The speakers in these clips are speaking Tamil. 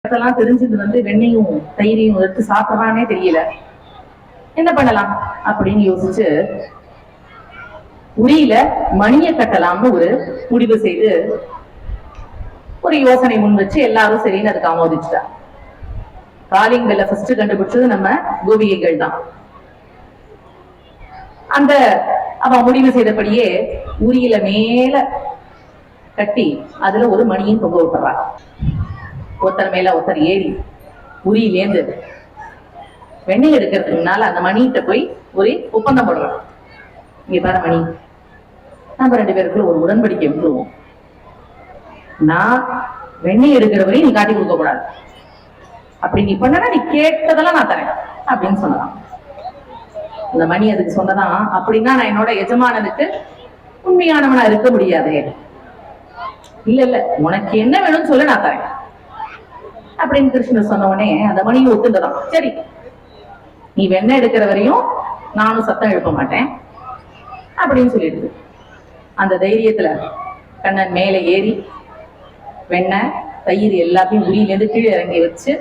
இதெல்லாம் தெரிஞ்சது வெண்ணையும் தயிரையும் எடுத்து சாப்பிடறானே தெரியல, என்ன பண்ணலாம் அப்படின்னு யோசிச்சு உரியில மணியை கட்டலாம்னு ஒரு முடிவு செய்து ஒரு யோசனை முன் வச்சு எல்லாரும் சரின்னு அதுக்கு ஆமோதிச்சுட்டா. காலிங் பெல்ல ஃபர்ஸ்ட் கண்டுபிடிச்சது நம்ம கோபிகைகள் தான். அந்த அவன் முடிவு செய்தபடியே உரியில மேல கட்டி அதுல ஒரு மணியும் தொங்க விட்டுறான். ஒருத்தர் மேல ஒருத்தர் ஏறி உரியிலேந்து வெண்ணெய் எடுக்கிறதுக்கு முன்னால அந்த மணிகிட்ட போய் ஒரு ஒப்பந்தம் போடுறான். இங்க பாரு மணி, நம்ம 2 பேருக்குள்ள ஒரு உடன்படிக்கை விட்டுருவோம். நான் வெண்ணெய் எடுக்கிற வரையும் நீ காட்டி கொடுக்க கூடாது, அப்படி நீ பண்ணனா நீ கேட்டதெல்லாம் நான் தரேன் அப்படின்னு சொன்னதான். இந்த மணி அதுக்கு சொன்னதான், அப்படின்னா நான் என்னோட எஜமானனுக்கு உண்மையானவனா இருக்க முடியாது. இல்ல இல்ல, உனக்கு என்ன வேணும்னு சொல்ல நான் தரேன் அப்படின்னு கிருஷ்ணர் சொன்ன உடனே அந்த மணியை ஒத்துண்டதான். சரி, நீ வெண்ணெய் எடுக்கிற வரையும் நானும் சத்தம் எழுப்ப மாட்டேன் அப்படின்னு சொல்லிடுது. அந்த தைரியத்துல கண்ணன் மேல ஏறி வெண்ணெய் தயிர் எல்லாத்தையும் உரியிலேருந்து கீழே இறங்கி வச்சு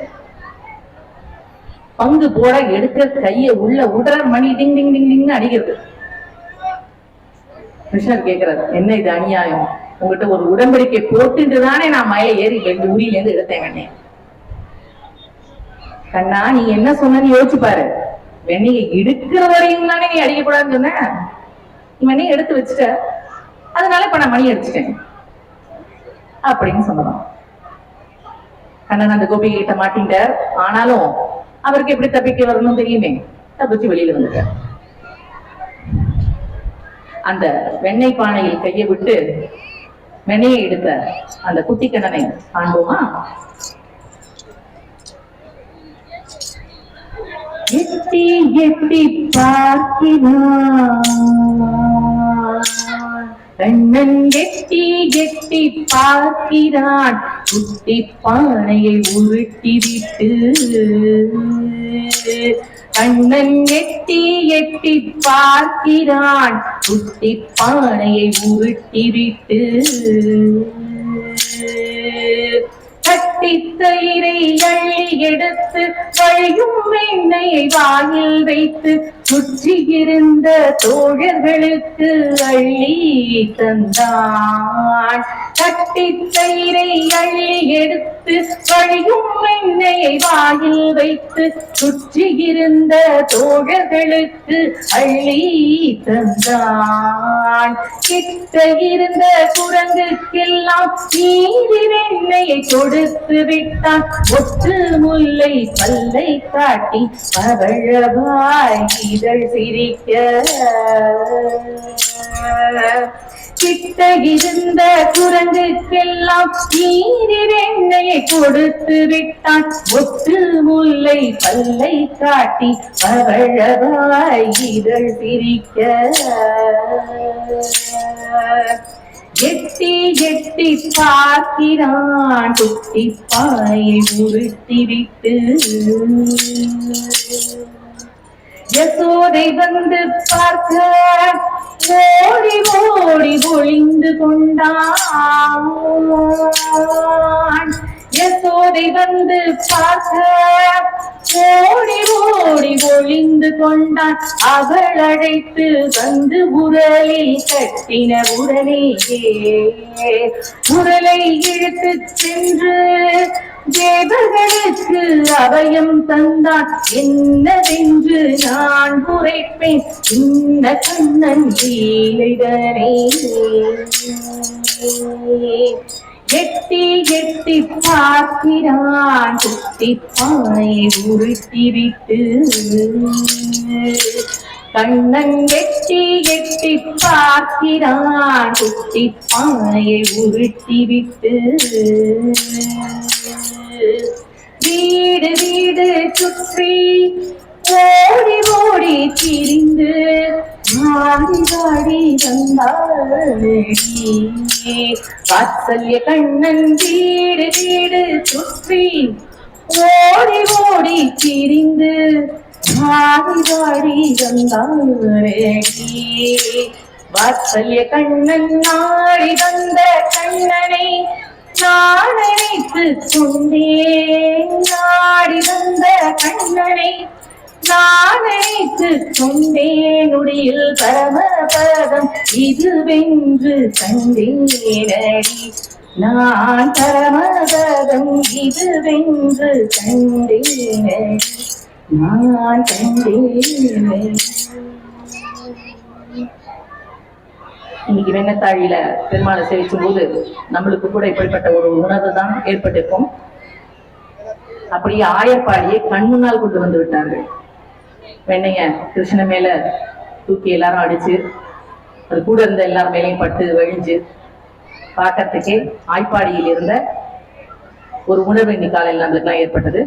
பங்கு போட எடுக்க கைய உள்ள உடற மணி டிங் டிங் டிங் டிங்னு அடிக்கிறது. கிருஷ்ணர் கேட்கிறாரு, என்ன இது அநியாயம், உங்ககிட்ட ஒரு உடன்படிக்கை போட்டுட்டு தானே நான் மேல ஏறி உரியிலேருந்து எடுத்தேன் வெண்ணெய். கண்ணா, நீ என்ன சொன்னு யோசிச்சு பாரு, வெண்ணெயை எடுக்கிற வரையும் தானே நீ அடிக்கக்கூடாதுன்னு சொன்ன, நீ வெண்ணெயை எடுத்து வச்சுட்ட, அதனால இப்ப நான் மணி அடிச்சுட்டேன் அப்படின்னு சொன்னதான். கண்ணன் அந்த கோபிகை கிட்ட மாட்டிட்டார். ஆனாலும் அவருக்கு எப்படி தப்பிக்க வரணும் தெரியுமே, தப்பிச்சு வெளியில வந்துட்டார். அந்த வெண்ணெய் பானையில் கையை விட்டு வெண்ணெயை எடுத்த அந்த குட்டி கண்ணனை காண்போமா? எட்டி எட்டி பார்க்கிறான் கண்ணன், எட்டி எட்டி பார்க்கிறான் குட்டி பானையை உருட்டி விட்டு. கண்ணன் எட்டி எட்டி பார்க்கிறான் குட்டி பானையை உருட்டி விட்டு. கட்டி தயிரை அள்ளி எடுத்து வழியும் வெண்ணெயை வாயில் வைத்து சுற்றி இருந்த தோழர்களுக்கு அள்ளி தந்தான். கட்டி தயிரை அள்ளி எடுத்து வழியும் வெண்ணெயை வாயில் வைத்து சுற்றி இருந்த தோழர்களுக்கு அள்ளி தந்தான். கிட்ட இருந்த குரங்குக்கெல்லாம் நீதி வெண்ணெயை கொடுத்து விட்டான். ஒற்று முல்லை பல்லை காட்டி பவழவாய் இதழ் சிரிக்க. கிட்ட இருந்த குரங்குக்கெல்லாம் நீதி வெண்ணெயை கொடுத்து விட்டான். ஒற்று முல்லை பல்லை காட்டி பவழவாய் இதழ் சிரிக்க. எட்டி எட்டி பார்க்கிறான் குட்டி பாயை உருட்டி விட்டு. யசோதை வந்து பார்க்க ஓடி ஓடி ஒளிந்து கொண்டான். யசோதை வந்து பார்க்க ஓடி ஓடி ஒளிந்து கொண்டான். அவள் அழைத்து வந்து உரலில் கட்டின உடனேயே உரலை இழுத்து சென்று தேவர்களுக்கு அபயம் தந்தான். என்னவென்று நான் உரைப்பேன் இந்த கண்ணன் லீலைதனை. எட்டி எட்டி பார்க்கிறான் குட்டி பானையை உருட்டி விட்டு. கண்ணன் எட்டி எட்டி பார்க்கிறான் குட்டி பானையை உருட்டி விட்டு. வீடு வீடு சுற்றி ஓடி ஓடி திரிந்து வாடி வாடி வந்தாடி. வாத்சல்ய கண்ணன் வீடு வீடு சுற்றி ஓடி ஓடி திரிந்து வாடி வாடி வந்தாடி. வாத்சல்ய கண்ணன் நாடி வந்த கண்ணனை நான் நினைத்துக் கொண்டேன் நாடி வந்த கண்ணனை, நான் நினைத்துக் கொண்டேன் நொடியில் பரமபதம் இதுவென்று கண்டேனடி, நான் பரமபதம் இதுவென்று கண்டேனடி, நான் கண்டேனடி. இன்னைக்கு வெண்ணத்தாழியில பெருமாளை சேவிக்கும் போது நம்மளுக்கு கூட இப்படிப்பட்ட ஒரு உணர்வு தான் ஏற்பட்டிருக்கும். அப்படியே ஆயப்பாடியை கண் முன்னால் கொண்டு வந்து விட்டார்கள். வெண்ணைய கிருஷ்ணன் மேல தூக்கி எல்லாரும் அடிச்சு, அது கூட இருந்த எல்லார் மேலையும் பட்டு வழிஞ்சு பார்க்கறதுக்கே ஆய்ப்பாடியில் இருந்த ஒரு உணர்வு இன்னைக்கு காலையில் நம்மளுக்கு எல்லாம் ஏற்பட்டது.